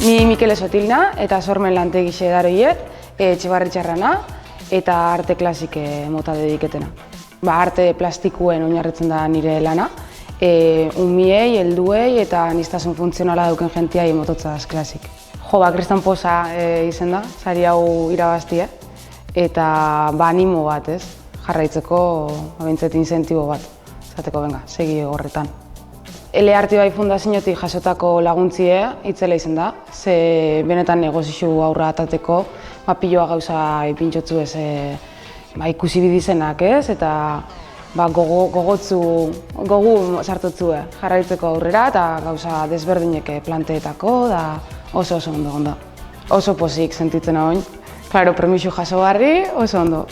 Ni Mikel Esotilna eta sormen lantegixe daroiet, Etxebarritxarrana eta arte klasik mota dediketena. Arte plastikuen oinarritzen da nire lana, umiei, helduei eta aniztasun funtzionala dauken jentiai mototzaz klasik. Kriston poza izen da, sari hau irabaztie, eta animo bat, ez? Jarraitzeko bintzet incentibo bat, zateko benga, segi horretan. Ele Artibai Fundaziotik jasotako laguntzie itzela izan da, ze benetan negozio aurra atateko piloa gauza ipintxotzu ez ikusi bidizenak, ez? Eta gogu sartotzu jarraitzeko aurrera eta gauza desberdinek planteetako da oso ondo. Oso pozik sentitzen hau. Claro, premisu jaso barri, oso ondo.